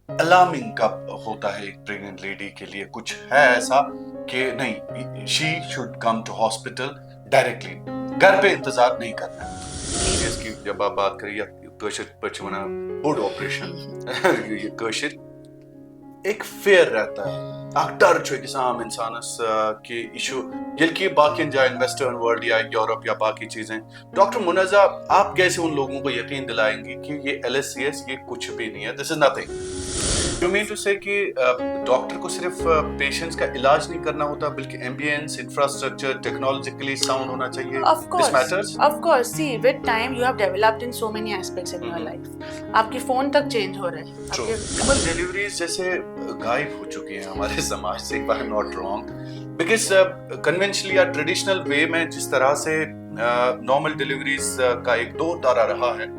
Alarming कब होता है एक प्रेग्नेंट लेडी के लिए? कुछ है ऐसा कि नहीं, she should come to hospital directly, घर पे इंतजार नहीं करना है? इसकी जब आप बात करिए बोर्ड ऑपरेशन ये कशिर एक फेयर रहता है अक्टर आम इंसानस के इशू यल्कि बाकी जाए वेस्टर्न वर्ल्ड या यूरोप या बाकी चीजें। डॉक्टर मुनज़्ज़ा, आप कैसे उन लोगों को यकीन दिलाएंगी कि ये LSCS ये कुछ भी नहीं है, this is nothing? You mean to say कि डॉक्टर को सिर्फ पेशेंट्स का इलाज नहीं करना होता बल्कि एम्बियंस, इंफ्रास्ट्रक्चर, टेक्नोलॉजिकली साउंड होना चाहिए? This matters. Of course. See, with time you have developed in so many aspects in your life. आपकी फोन तक चेंज हो रहा है। ट्रू। आपके ह्यूमन डिलीवरीज जैसे गायब हो चुकी हैं हमारे समाज से, if I am not wrong, because conventionally या ट्रेडिशनल वे में जिस तरह से नॉर्मल डिलीवरीज का एक दौर दारा रहा है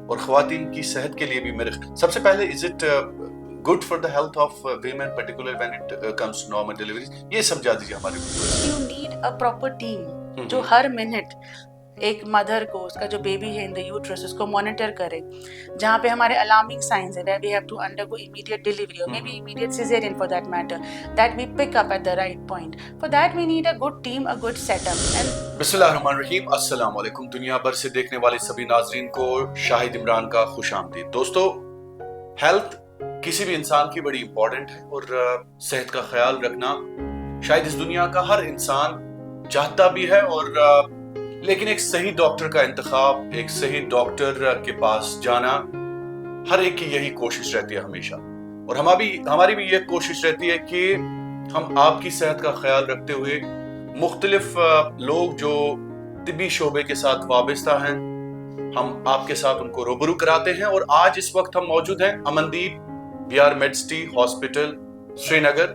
और ख्वातीन की सेहत के लिए भी मेरे सबसे पहले is it good for the health of women particular when it comes to normal deliveries? ये समझा दीजिए हमारे को। you need a proper team जो हर मिनट एक मदर को उसका जो बेबी है इन द यूट्रस उसको मॉनिटर करे, जहाँ पे हमारे अलार्मिंग साइंस है, where we have to undergo immediate delivery or maybe immediate cesarean for that matter, that we pick up at the right point. For that we need a good team, a good setup. And बिस्मिल्लाहिर्रहमानिर्रहीम, अस्सलाम वालेकुम। दुनिया भर से देखने वाले सभी नाजरीन को शाहिद इमरान का खुशामदीद। दोस्तों, हेल्थ किसी भी इंसान की बड़ी इंपॉर्टेंट है और सेहत का ख्याल रखना शायद इस दुनिया का हर इंसान चाहता भी है और लेकिन एक सही डॉक्टर का इंतखाब, एक सही डॉक्टर के पास जाना हर एक की यही कोशिश रहती है हमेशा। और हमारी भी ये कोशिश रहती है कि हम आपकी सेहत का ख्याल रखते हुए मुख्तलिफ लोग जो तिब्बी शोबे के साथ वाबस्ता हैं, हम आपके साथ उनको रूबरू कराते हैं। और आज इस वक्त हम मौजूद हैं अमनदीप BR मेडसिटी हॉस्पिटल श्रीनगर,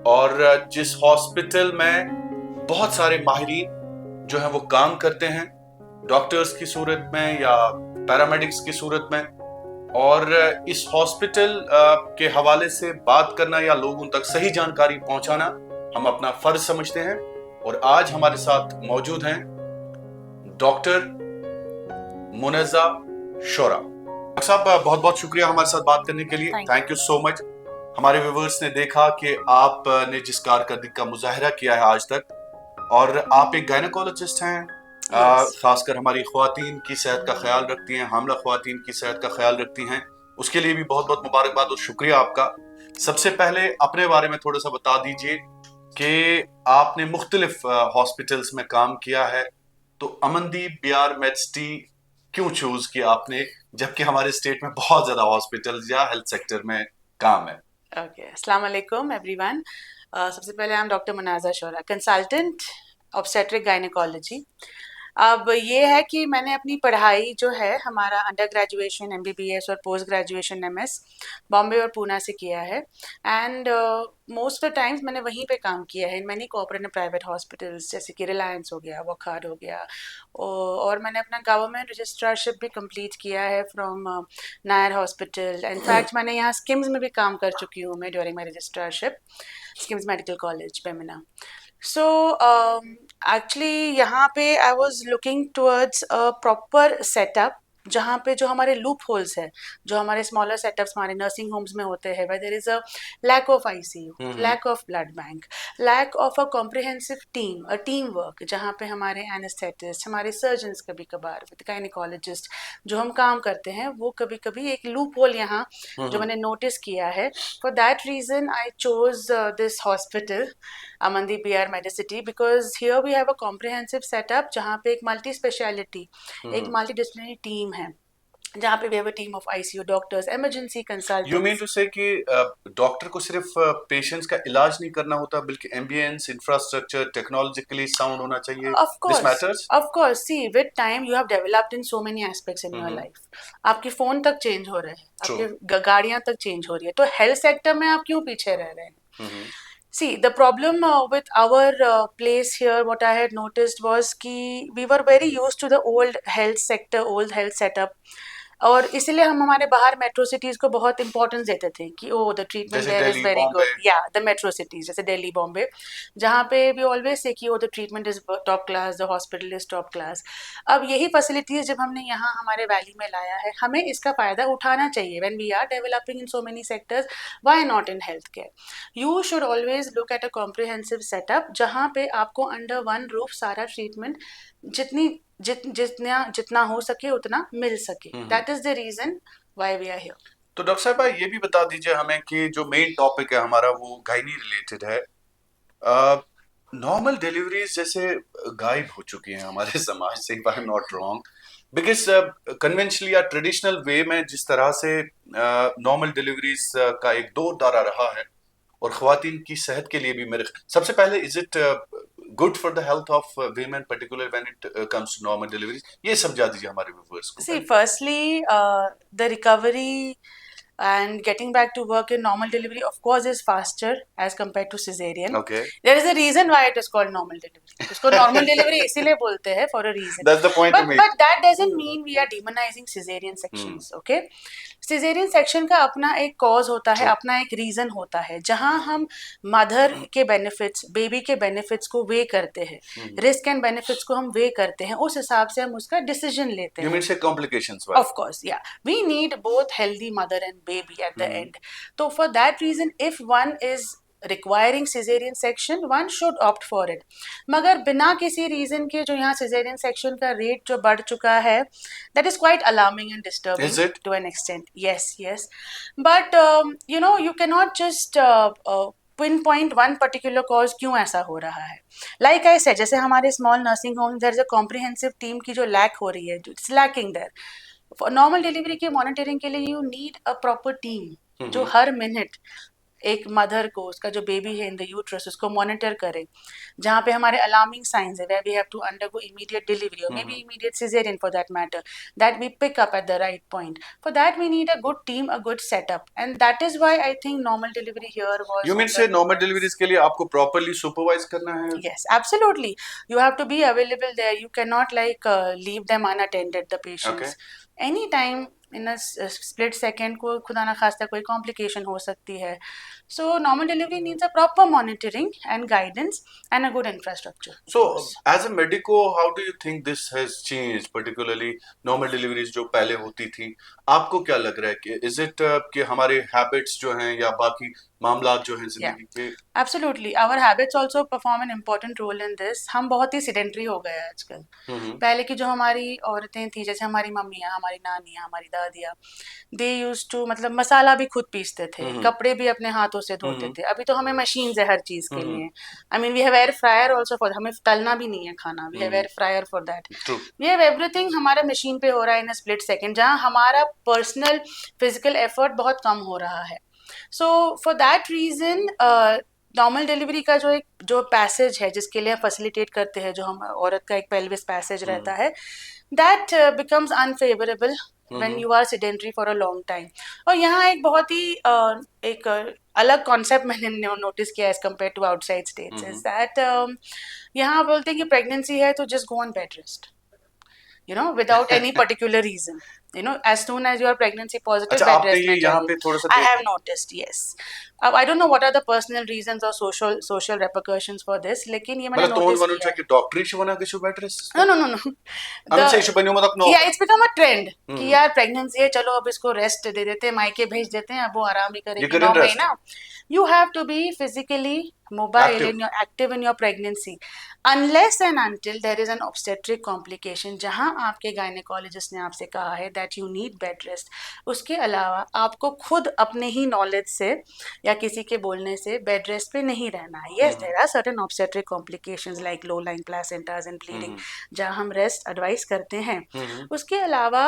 और जिस हॉस्पिटल में बहुत सारे माहिरीन जो है वो काम करते हैं डॉक्टर्स की सूरत में या पैरामेडिक्स की सूरत में। और इस हॉस्पिटल के हवाले से बात करना या लोगों तक सही जानकारी पहुंचाना हम अपना फर्ज समझते हैं। और आज हमारे साथ मौजूद हैं डॉक्टर मुनज़्ज़ा शोरा। डॉक्टर साहब, बहुत बहुत शुक्रिया हमारे साथ बात करने के लिए। Thank you so much. हमारे व्यूअर्स ने देखा कि आपने जिस कारकर्दगी का मुजाहरा किया है आज तक, और आप एक गायनेकोलॉजिस्ट हैं, खासकर हमारी ख्वातीन की सेहत का ख्याल रखती हैं, हामला ख्वातीन की सेहत का ख्याल रखती हैं, उसके लिए भी बहुत बहुत मुबारकबाद और शुक्रिया आपका। सबसे पहले अपने बारे में थोड़ा सा बता दीजिए कि आपने मुख्तलिफ हॉस्पिटल्स में काम किया है, तो अमनदीप BR मेडसिटी क्यों चूज किया आपने, जबकि हमारे स्टेट में बहुत ज्यादा हॉस्पिटल्स या हेल्थ सेक्टर में काम है? okay, अस्सलाम वालेकुम एवरीवन। सबसे पहले I am doctor Munaza Shora, consultant obstetric gynaecology. अब ये है कि मैंने अपनी पढ़ाई जो है हमारा अंडर ग्रेजुएशन MBBS और पोस्ट ग्रेजुएशन MS बॉम्बे और पूना से किया है। And most of the times मैंने वहीं पे काम किया है in many cooperative private hospitals, जैसे कि रिलायंस हो गया, वखार हो गया, और मैंने अपना गवर्नमेंट रजिस्ट्रारशिप भी कंप्लीट किया है फ्रॉम नायर हॉस्पिटल। इनफैक्ट मैंने यहाँ स्किम्स में भी काम कर चुकी हूँ मैं during my registrarship, SKIMS medical college Bemina. So actually यहाँ पे I was looking towards a proper setup जहाँ पे जो हमारे लूप होल्स है, जो हमारे स्मॉलर सेटअप्स हमारे नर्सिंग होम्स में होते हैं, where there is a lack of ICU, lack of blood bank, lack of a comprehensive team, a team work, जहाँ पे हमारे एनेस्थेटिस्ट, हमारे सर्जन्स कभी कभार विद गायनेकोलॉजिस्ट जो हम काम करते हैं, वो कभी कभी एक लूप होल यहाँ जो मैंने नोटिस किया है। For that reason I chose this hospital Amandeep BR Medicity, because here we have a comprehensive setup जहाँ पे एक मल्टी स्पेशलिटी, एक मल्टीडिसिप्लिनरी टीम है, जहाँ पे we have a team of ICU doctors, emergency consultants. You mean to say कि doctor को सिर्फ पेशेंट्स का इलाज नहीं करना होता बल्कि एम्बियंस, इंफ्रास्ट्रक्चर, टेक्नोलॉजिकली साउंड होना चाहिए? Of course, This matters? of course. See, with time you have developed in so many aspects in your life. आपकी फोन तक चेंज हो रहे हैं, आपकी गाड़ियां तक चेंज हो रही है, तो हेल्थ सेक्टर में आप क्यों पीछे रह रहे हैं? See, the problem with our place here, what I had noticed was कि we were very used to the old health sector, old health setup. और इसीलिए हम हमारे बाहर मेट्रो सिटीज को बहुत इंपॉर्टेंस देते थे कि ओ द ट्रीटमेंट जैसे there is Delhi, very Bombay. Good, या द मेट्रो सिटीज जैसे दिल्ली, बॉम्बे, जहाँ पे वी ऑलवेज से कि oh the treatment is top class, the hospital is top class. अब यही फैसिलिटीज जब हमने यहाँ हमारे वैली में लाया है, हमें इसका फायदा उठाना चाहिए। When we are developing in so many sectors, why not in health care? You should always look at a comprehensive setup जहाँ पे आपको अंडर वन रूफ सारा ट्रीटमेंट जितनी जितना हो सके उतना मिल सके। Hmm. That is the reason why we are here. तो डॉक्टर साहब ये भी बता दीजिए हमें कि जो मेन टॉपिक है हमारा वो गायनी रिलेटेड है। नॉर्मल डिलीवरीज जैसे गायब हो चुकी हैं हमारे समाज से, if I am not wrong, because conventionally या ट्रेडिशनल वे में जिस तरह से नॉर्मल डिलीवरीज का एक दौर दारा रहा है और ख्वातीन की सेहत के लिए भी मेरे सबसे पहले, is it good for the health of women particular when it comes to normal deliveries, ये समझा दीजिए हमारे व्यूअर्स को See, पहले। firstly, the recovery and getting back to work in normal delivery, of course, is faster as compared to cesarean. Okay, There is a reason why it is called normal delivery. उसको normal delivery इसीलिए बोलते हैं for a reason. That's the point two make. But that doesn't mean we are demonizing cesarean sections, okay? Caesarean section का अपना एक cause होता है, True. अपना एक रीजन होता है, जहां हम मदर के बेनिफिट्स, बेबी के बेनिफिट्स को वे करते हैं, रिस्क एंड बेनिफिट्स को हम वे करते हैं, उस हिसाब से हम उसका डिसीजन लेते You हैं। mean say complications वाला? Of course, yeah. We need both healthy mother and baby at the end. So for that reason, if one is requiring cesarean section, one should opt for it. मगर बिना किसी reason के जो यहाँ cesarean section का rate जो बढ़ चुका है, that is quite alarming and disturbing. Is it? To an extent? Yes, yes. But you know, you cannot just pinpoint one particular cause क्यों ऐसा हो रहा है। Like I said, जैसे हमारे small nursing homes, there is a comprehensive team की जो lack हो रही है, it's lacking there. For normal delivery के मॉनिटरिंग के लिए you need a proper team जो हर मिनट एक मदर को, उसका जो बेबी है इन द यूट्रस, उसको मॉनिटर करे, जहाँ पे हमारे अलार्मिंग साइंस है, where we have to undergo immediate delivery or maybe immediate cesarean for that matter, that we pick up at the right point. For that we need a good team, a good setup, and that is why I think normal delivery here was You mean on say the normal lower deliveries के लिए आपको properly supervise करना है? Yes, absolutely. You have to be available there. You cannot like leave them unattended, the patients. Okay. Anytime in a split second को खुदा ना खास्ता कोई complication हो सकती है. So normal delivery needs a proper monitoring and guidance and a good infrastructure. So as a medico, how do you think this has changed, particularly normal deliveries जो पहले होती थी? आपको क्या लग रहा है कि is it कि हमारे habits जो हैं या बाकी मामलात जो हैं Yeah. जिंदगी के? Absolutely. Our habits also perform an important role in this. हम बहुत ही sedentary हो गए हैं आजकल। पहले की जो हमारी औरतें थी, जैसे हमारी मम्मियाँ, हमारी नानियाँ, हमारी दादियाँ, दे यूज्ड टू मतलब मसाला भी खुद पीसते थे, कपड़े भी अपने हाथों से धोते थे। अभी तो हमें मशीन्स है हर चीज के लिए। I mean we have air fryer also for, हमें तलना भी नहीं है खाना, we have air fryer for that. True. We have everything हमारे मशीन पे हो रहा है इन अ स्प्लिट सेकेंड, जहाँ हमारा पर्सनल फिजिकल एफर्ट बहुत कम हो रहा है। So for that reason normal delivery का जो पैसेज है जिसके लिए फैसिलिटेट करते हैं, जो हम औरत का एक पेल्विस पैसेज रहता है, that becomes unfavourable when you are sedentary for a long time. और यहाँ एक बहुत ही एक अलग कॉन्सेप्ट मैंने नोटिस किया as compare to outside states, is that यहाँ बोलते हैं कि प्रेगनेंसी है तो just go on bed rest, you know, without any particular reason. You know, as soon as you are pregnancy positive, अच्छा, bed आपने rest ये में यहाँ जाइए। पे थोड़ा सा I have noticed, yes. अब I don't know what are the personal reasons or social repercussions for this, लेकिन ये मैंने मतलब तोन notice वनुन किया कि डॉक्टर इशू बना के शू बेड रेस्ट? है। No. I'm saying शुभ नो मतलब no. Yeah, it's become a trend कि यार प्रेगनेंसी है, चलो अब इसको रेस्ट दे देते हैं, मायके भेज देते हैं, अब वो आराम ही ये करेगी करें 9 रेस्ट। महीना। You have to be physically mobile Active. in your active in your pregnancy, unless and until there is an obstetric complication, जहाँ आपके गायनेकोलॉजिस्ट ने आपसे कहा है that you need bed rest। उसके अलावा आपको खुद अपने ही नॉलेज से या किसी के बोलने से बेड रेस्ट पे नहीं रहना है। Yes, there are certain obstetric complications like low lying placentas and bleeding, जहाँ हम रेस्ट एडवाइस करते हैं। उसके अलावा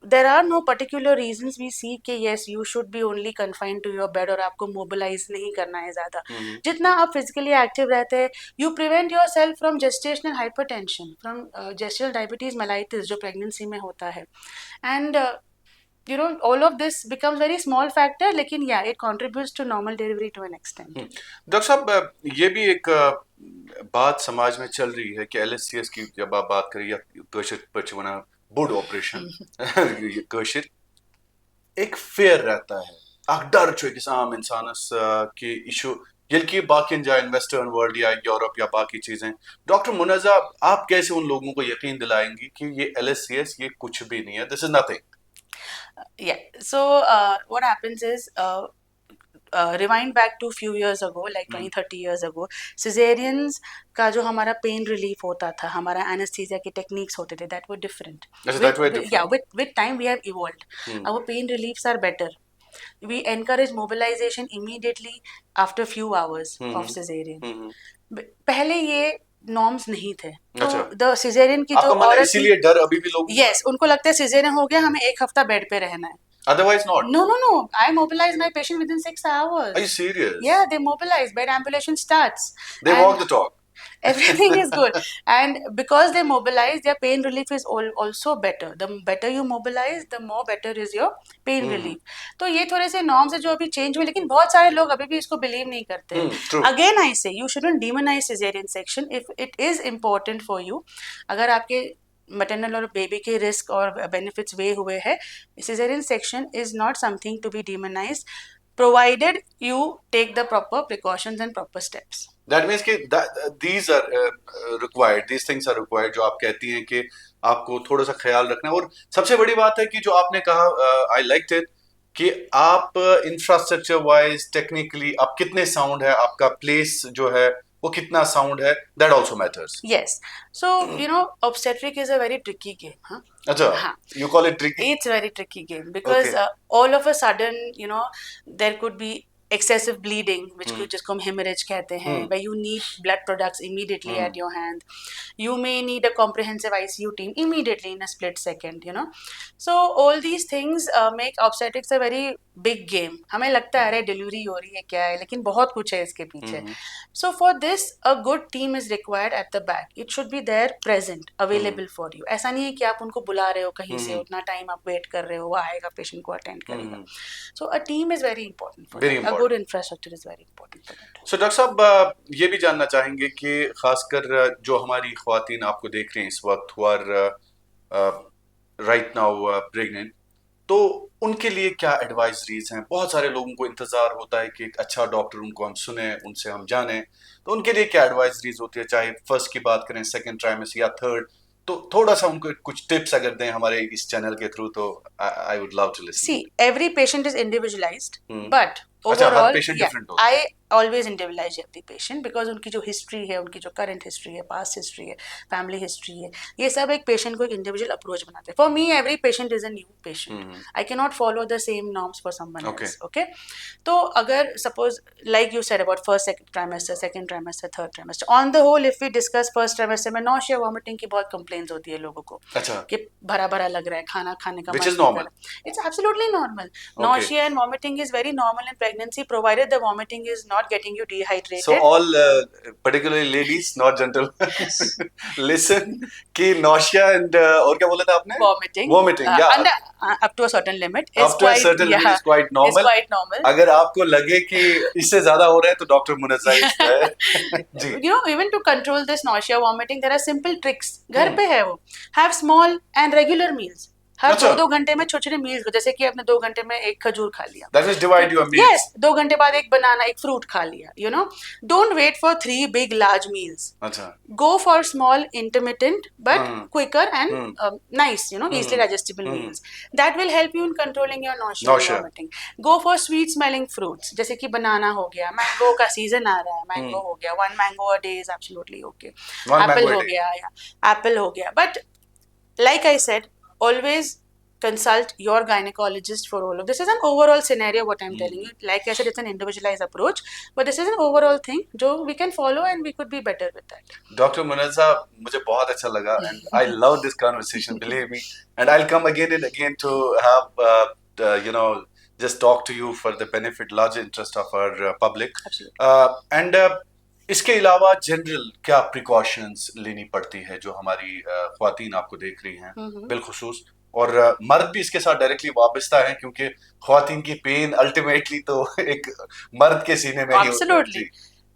there are no particular reasons we see कि yes you should be only confined to your bed और आपको mobilize नहीं करना है ज़्यादा। जितना आप physically active रहते हैं, you prevent yourself from gestational hypertension, from gestational diabetes mellitus जो pregnancy में होता है, and you know all of this becomes very small factor, लेकिन yeah it contributes to normal delivery to an extent। Doctor साहब ये भी एक बात समाज में चल रही है कि LSCS की जब आप बात करें या बुड ऑपरेशन कशिर एक फेयर रहता है अख डर छु अकिस आम इंसानस कि इशु यल कि बाकी जाए वेस्टर्न वर्ल्ड या यूरोप या बाकी चीजें। डॉक्टर मुनज़्ज़ा, आप कैसे उन लोगों को यकीन दिलाएंगी कि ये LSCS ये कुछ भी नहीं है, this is nothing? Yeah. So what happens is, rewind back to few years ago, like 20-30 years ago, cesareans का जो हमारा पेन रिलीफ होता था, हमारा एनेस्थीसिया के टेक्निक्स होते थे, that were different. that were different. Yeah, with time we have evolved. Our pain reliefs are better. We encourage mobilization immediately after few hours of cesarean. पहले ये नॉर्म्स नहीं थे, तो द सिजेरियन की जो औरत, इसीलिए डर अभी भी लोग, यस, उनको लगता है सिजेरियन हो गया हमें एक हफ्ता बेड पे रहना है. Otherwise not. No. I mobilize my patient within 6 hours. Are you serious? Yeah, they mobilize. Bed ambulation starts. They walk the talk. Everything is good. And because they mobilize, their pain relief is also better. The better you mobilize, the more better is your pain relief. तो ये थोड़े से norms है जो अभी change हुए, लेकिन बहुत सारे लोग अभी भी इसको बिलीव नहीं करते. Again I say, you shouldn't demonize cesarean section if it is important for you. अगर आपके मैटरनल और बेबी के रिस्क और बेनिफिट्स वे हुए हैं, caesarean section is not something to be demonised, provided you take the proper precautions and proper steps. That means कि these are required, these things are required, जो आप कहती हैं कि आपको थोड़ा सा ख्याल रखना है. और सबसे बड़ी बात है कि जो आपने कहा, I liked it, कि आप इंफ्रास्ट्रक्चर वाइज टेक्निकली आप कितने साउंड है, आपका प्लेस जो है वो कितना साउंड है, that also matters. Yes. So, obstetric is a very tricky game. Huh? अच्छा, you call it tricky? It's a very tricky game because all of a sudden, there could be excessive bleeding, which जिसको हम hemorrhage कहते हैं, where you need blood products immediately at your hand. You may need a comprehensive ICU team immediately in a split second, So all these things make obstetrics a very big game. हमें लगता है अरे delivery हो रही है क्या है, लेकिन बहुत कुछ है इसके पीछे. So for this, a good team is required at the back. It should be there, present, available for you. ऐसा नहीं है कि आप उनको बुला रहे हो कहीं से, उतना टाइम आप वेट कर रहे हो, वो आएगा पेशेंट को अटेंड करेगा. So a team is very important for that. A good infrastructure is very important for that. So doctor साहब, ये भी जानना चाहेंगे कि खासकर जो हमारी ख्वातीन आपको देख रही हैं इस वक्त, who are right now pregnant, तो उनके लिए क्या एडवाइजरीज हैं? बहुत सारे लोगों को इंतजार होता है कि एक अच्छा डॉक्टर उनको हम सुने, उनसे हम जाने, तो उनके लिए क्या एडवाइजरीज होती है, चाहे फर्स्ट की बात करें, सेकंड ट्राइमेस्टर या थर्ड, तो थोड़ा सा उनको कुछ टिप्स अगर दें हमारे इस चैनल के थ्रू, तो I would love to listen. See, every patient is individualized, but overall, I always individualize every patient because उनकी जो हिस्ट्री है, उनकी जो करंट हिस्ट्री है, पास्ट हिस्ट्री है, फैमिली हिस्ट्री है, ये सब एक पेशेंट को एक इंडिविजुअल अप्रोच बनाते हैं. For me every patient is a new patient. I can not follow the same norms for someone else. Okay, तो अगर suppose like you said about first trimester, second trimester, third trimester, on the whole if we discuss first trimester में nausea vomiting की बहुत complaints होती है लोगों को. अच्छा, कि भरा भरा लग रहा है, खाना खाने का which is normal. It's absolutely normal. Nausea and vomiting is very normal in pregnancy, provided the vomiting is not getting you dehydrated. So all particularly ladies, not gentlemen, listen कि nausea and और क्या बोला था आपने? Vomiting, yeah. And up to a certain limit. Up to a certain limit is quite normal. It's quite normal. अगर आपको लगे कि इससे ज़्यादा हो रहा है तो डॉक्टर मुनज़्ज़ा है. जी. Even to control this nausea, vomiting, there are simple tricks. घर पे है वो. Have small and regular meals. हर 2 घंटे में छोटे छोटे मील्स, जैसे कि आपने 2 घंटे में एक खजूर खा लिया. That is divide your meals. Yes, 2 घंटे बाद एक बनाना, एक फ्रूट खा लिया. Don't wait for 3 big large meals. अच्छा. Go for small, intermittent, but quicker and nice, easily digestible meals. That will help you in controlling your nausea and vomiting. Go for sweet smelling fruits, जैसे कि बनाना हो गया, mango का season आ रहा है, mango हो गया, 1 mango a day is absolutely okay. Apple हो गया, apple हो गया. But like I said, always consult your gynecologist for all of this. Is an overall scenario what I'm telling you. Like I said, it's an individualized approach, but this is an overall thing जो we can follow and we could be better with that. Dr. Munazza, मुझे बहुत अच्छा लगा and I love this conversation, believe me, and I'll come again and again to have just talk to you for the benefit, larger interest of our public. Absolutely. And इसके अलावा general क्या precautions लेनी पड़ती है जो हमारी ख्वातीन आपको देख रही हैं बिलखुसूस, और मर्द भी इसके साथ डायरेक्टली वाबस्ता है, क्योंकि ख्वातीन की पेन अल्टीमेटली तो एक मर्द के सीने में ही होती है.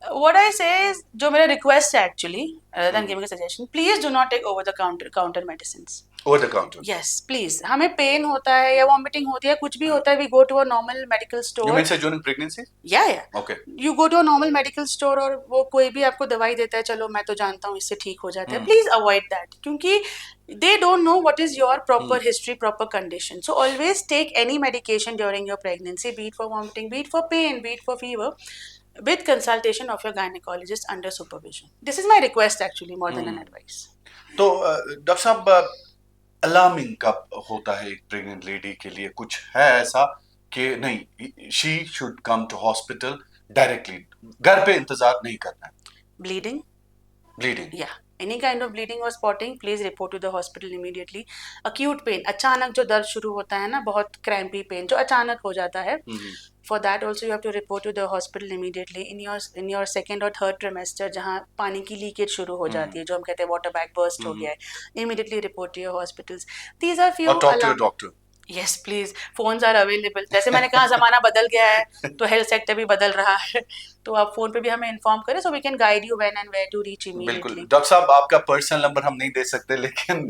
What I say is, जो मेरा request है actually, rather than giving a suggestion, please do not take over the counter medicines. Over the counter. Yes, please. हमें पेन होता है या वॉमिटिंग होती है, कुछ भी होता है, we go to a normal medical you store. Mean say during pregnancy? Yeah. Okay. You go to a normal medical store और वो कोई भी आपको दवाई देता है, चलो मैं तो जानता हूँ इससे ठीक हो जाता है. Please avoid that, क्योंकि they don't know what is your proper history, proper condition. So always take any medication during your pregnancy, be it for vomiting, be it for pain, be it for fever, with consultation of your gynecologist under supervision. This is my request actually, more than an advice. तो doctor साहब, alarming कब होता है एक pregnant lady के लिए? कुछ है ऐसा कि नहीं, she should come to hospital directly, घर पे इंतजार नहीं करना है? Bleeding? Bleeding? Yeah. Any kind of bleeding or spotting, please report to the hospital immediately. Acute pain, अचानक जो दर्द शुरू होता है ना, बहुत crampy pain जो अचानक हो जाता है, for that also you have to report to the hospital immediately. In your second or third trimester, जहाँ पानी की लीकेज शुरू हो जाती है, जो हम कहते हैं water bag burst हो गया है, immediately report to your hospitals. These are few और talk to alarm. Doctor? Yes, please. Phones are available. जैसे मैंने कहा, ज़माना बदल गया है, तो हेल्थ सेक्टर भी बदल रहा है, तो आप फोन पे भी हमें इन्फॉर्म करें, so we can guide you when and where to reach बिल्कुल। immediately. डॉक्टर साहब, आपका पर्सनल नंबर हम नहीं दे सकते, लेकिन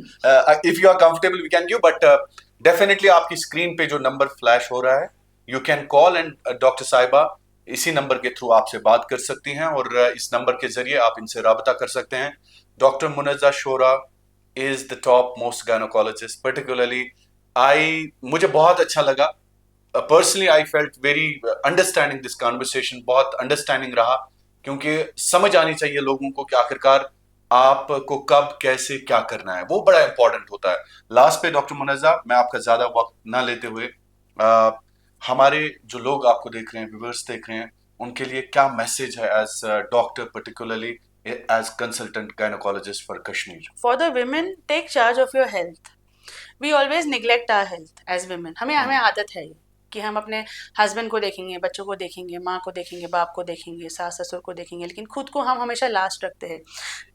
if you are comfortable we can give, but definitely आपकी स्क्रीन पे जो नंबर फ्लैश हो रहा है, you can call and doctor साहिबा इसी नंबर के थ्रू आपसे बात कर सकती हैं, और इस नंबर के जरिए आप इनसे राब्ता कर सकते हैं। Doctor Munazza Shora is the top most gynaecologist, particularly मुझे बहुत अच्छा लगा। Personally I felt very understanding this conversation, बहुत अंडरस्टैंडिंग रहा, क्योंकि समझ आनी चाहिए लोगों को कि आखिरकार आपको कब कैसे क्या करना है, वो बड़ा इंपॉर्टेंट होता है। लास्ट पे डॉक्टर मुनज़्ज़ा, मैं आपका ज्यादा वक्त ना लेते हुए, हमारे जो लोग आपको देख रहे हैं, व्यूअर्स देख रहे हैं, उनके लिए क्या मैसेज है as doctor, particularly as consultant gynaecologist for Kashmir? For the women, take charge of your health. We always neglect our health as women. हमें आदत है ये कि हम अपने हस्बैंड को देखेंगे, बच्चों को देखेंगे, माँ को देखेंगे, बाप को देखेंगे, सास ससुर को देखेंगे, लेकिन खुद को हम हमेशा लास्ट रखते हैं.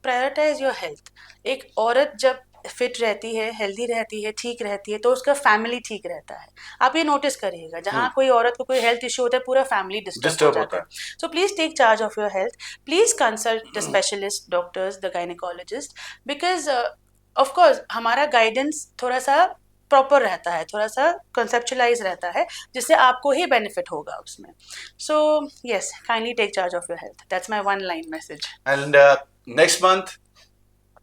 Prioritise your health. एक औरत जब फिट रहती है, हेल्दी रहती है, ठीक रहती है, तो उसका फैमिली ठीक रहता है. आप ये नोटिस करिएगा, जहाँ कोई औरत को कोई हेल्थ इश्यू होता है, पूरा फैमिली डिस्टर्ब हो जाता है. So please take charge of your health. Please consult the specialist doctors, the gynaecologist, because of course हमारा गाइडेंस थोड़ा सा प्रॉपर रहता है, थोड़ा सा कंसेप्चुलाइज रहता है, जिससे आपको ही बेनिफिट होगा उसमें. So yes, kindly take charge of your health. That's my one line message. And next month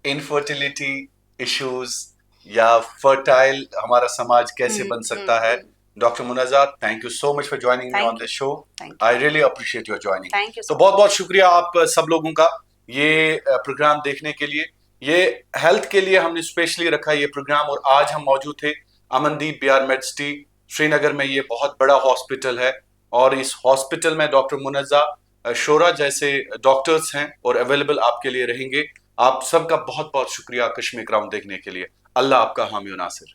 infertility issues या फर्टाइल हमारा समाज कैसे बन सकता है, doctor Munazza, thank you so much for joining me on this show. I really appreciate your joining. Thank you. तो बहुत बहुत शुक्रिया आप सब लोगों का ये प्रोग्राम देखने के लिए. ये हेल्थ के लिए हमने स्पेशली रखा ये प्रोग्राम, और आज हम मौजूद थे अमनदीप BR मेडसिटी श्रीनगर में. ये बहुत बड़ा हॉस्पिटल है, और इस हॉस्पिटल में डॉक्टर मुनज़्ज़ा शोरा जैसे डॉक्टर्स हैं और अवेलेबल आपके लिए रहेंगे. आप सबका बहुत बहुत शुक्रिया कश्मीर क्राउन देखने के लिए. अल्लाह आपका हामी व नासिर.